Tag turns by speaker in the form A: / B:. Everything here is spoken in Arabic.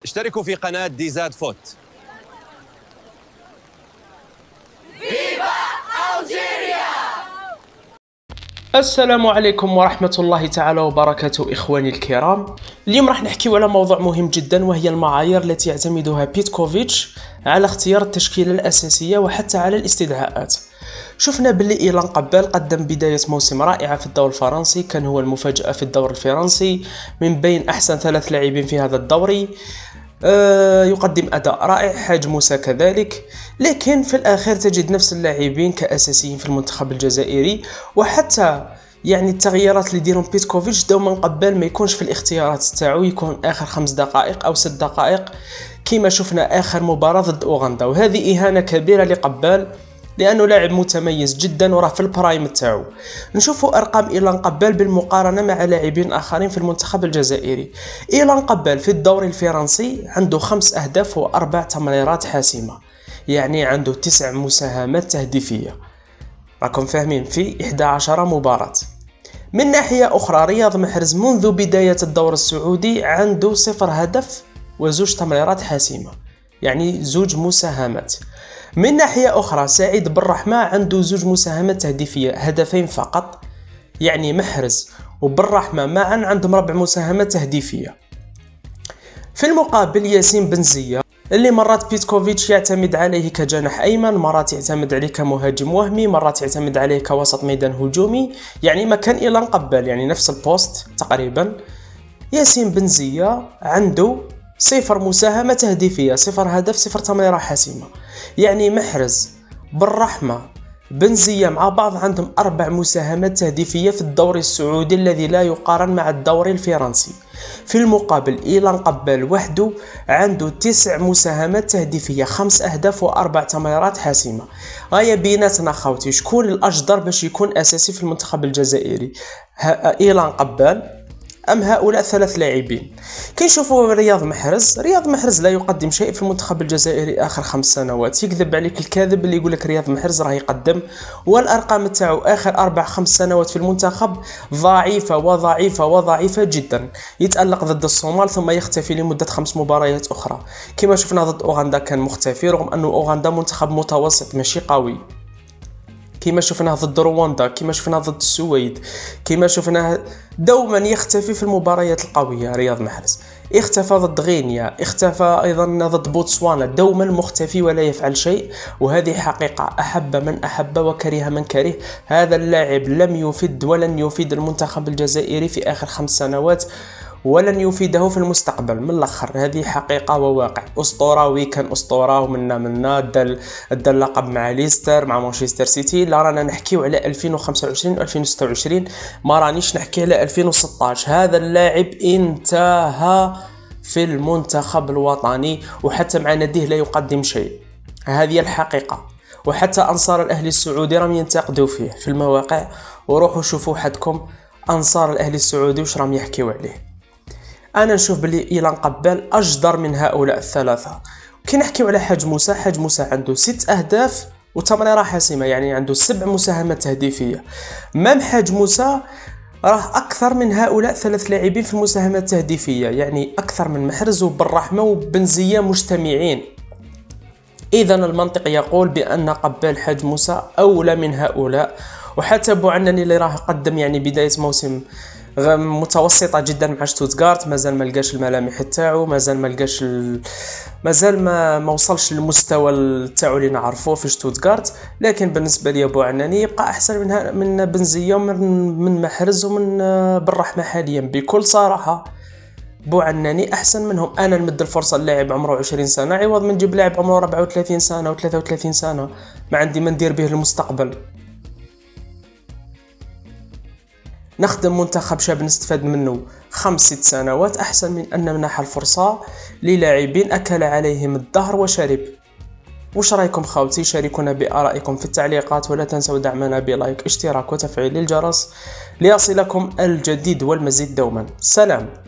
A: اشتركوا في قناة ديزاد فوت.
B: السلام عليكم ورحمة الله تعالى وبركاته إخواني الكرام. اليوم راح نحكيو على موضوع مهم جدا، وهي المعايير التي يعتمدها بيتكوفيتش على اختيار التشكيلة الأساسية وحتى على الاستدعاءات. شفنا باللي إيلان قبال قدم بداية موسم رائعة في الدوري الفرنسي، كان هو المفاجأة في الدوري الفرنسي من بين أحسن 3 لاعبين في هذا الدوري. يقدم أداء رائع، حاج موسى كذلك، لكن في الأخير تجد نفس اللاعبين كأساسيين في المنتخب الجزائري. وحتى يعني التغييرات اللي يديرهم بيتكوفيتش دوما قبل ما يكونش في الاختيارات تاعو، يكون آخر 5 دقائق أو 6 دقائق كما شفنا آخر مباراة ضد أوغندا، وهذه إهانة كبيرة لقبال لأنه لاعب متميز جدا وراه في البرايم تاعو. نشوفوا أرقام إيلان قبال بالمقارنة مع لاعبين آخرين في المنتخب الجزائري. إيلان قبال في الدوري الفرنسي عنده 5 أهداف و4 تمريرات حاسمة، يعني عنده 9 مساهمات تهديفية، راكم فاهمين، في 11 مباراة. من ناحية أخرى رياض محرز منذ بداية الدوري السعودي عنده 0 هدف و2 تمريرات حاسمة، يعني 2 مساهمات. من ناحية أخرى سعيد بالرحمة عنده 2 مساهمات تهديفية، هدفين فقط، يعني محرز وبالرحمة معا عندهم 4 مساهمات تهديفية. في المقابل ياسين بنزية اللي مرات بيتكوفيتش يعتمد عليه كجناح أيمن، مرات يعتمد عليه كمهاجم وهمي، مرات يعتمد عليه كوسط ميدان هجومي، يعني مكان إيلان قبال، يعني نفس البوست تقريبا. ياسين بنزية عنده 0 مساهمة تهديفية، 0 هدف، 0 تمريرة حاسمة، يعني محرز بالرحمة بنزية مع بعض عندهم 4 مساهمات تهديفية في الدوري السعودي الذي لا يقارن مع الدوري الفرنسي. في المقابل إيلان قبال وحده عنده 9 مساهمات تهديفية، 5 أهداف و4 تمريرات حاسمة. غاية بيناتنا خوتي، شكون الأجدر باش يكون أساسي في المنتخب الجزائري؟ إيلان قبال أم هؤلاء 3 لاعبين؟ كي نشوفوا رياض محرز لا يقدم شيء في المنتخب الجزائري آخر 5 سنوات. يكذب عليك الكاذب اللي يقول لك رياض محرز راه يقدم، والأرقام تاعو آخر 4-5 سنوات في المنتخب ضعيفة وضعيفة وضعيفة جدا. يتألق ضد الصومال ثم يختفي لمدة 5 مباريات أخرى، كما شفنا ضد أوغندا كان مختفي، رغم أنه أوغندا منتخب متوسط ماشي قوي، كما شفناه ضد رواندا، كما شفناه ضد السويد، كما شفناه دوما يختفي في المباريات القوية. رياض محرز اختفى ضد غينيا، اختفى أيضا ضد بوتسوانا، دوما مختفي ولا يفعل شيء، وهذه حقيقة. أحب من أحب وكره من كره، هذا اللاعب لم يفيد ولن يفيد المنتخب الجزائري في آخر 5 سنوات، ولن يفيده في المستقبل. من الاخر هذه حقيقه وواقع. اسطوراوي كان اسطوره، ومنا ادى اللقب مع ليستر، مع مانشستر سيتي. لا رانا نحكيو على 2025 و 2026، ما رانيش نحكي على 2016. هذا اللاعب انتهى في المنتخب الوطني، وحتى مع ناديه لا يقدم شيء، هذه الحقيقه. وحتى انصار الاهلي السعودي راهم ينتقدوا فيه في المواقع، وروحوا شوفوا حدكم انصار الاهلي السعودي واش راهم يحكيو عليه. انا نشوف بلي إيلان قبال اجدر من هؤلاء ال3. كي نحكيو على حاج موسى عنده 6 اهداف وتمريره حاسمه، يعني عنده 7 مساهمات تهديفيه. مام حاج موسى راه اكثر من هؤلاء 3 لاعبين في المساهمات التهديفيه، يعني اكثر من محرز وبالرحمه وبنزية مجتمعين. اذا المنطق يقول بان قبال حاج موسى اولى من هؤلاء. وحتى بوعنني اللي راه قدم يعني بدايه موسم متوسطه جدا مع شتوتغارت، مازال ما لقاش الملامح تاعو، مازال ما وصلش للمستوى تاعو اللي نعرفوه في شتوتغارت. لكن بالنسبه لي بوعنني يبقى احسن من بنزية ومن محرز ومن بالرحمه حاليا. بكل صراحه بوعنني احسن منهم. انا نمد الفرصه للاعب عمره 20 سنه عوض من نجيب لاعب عمره 34 سنه و33 سنه، ما عندي ما ندير به المستقبل. نخدم منتخب شاب نستفاد منه 5-6 سنوات احسن من ان نمنح الفرصه للاعبين اكل عليهم الدهر وشرب. وش رايكم خوتي؟ شاركونا بارائكم في التعليقات، ولا تنسوا دعمنا بلايك، اشتراك وتفعيل الجرس ليصلكم الجديد والمزيد دوما. سلام.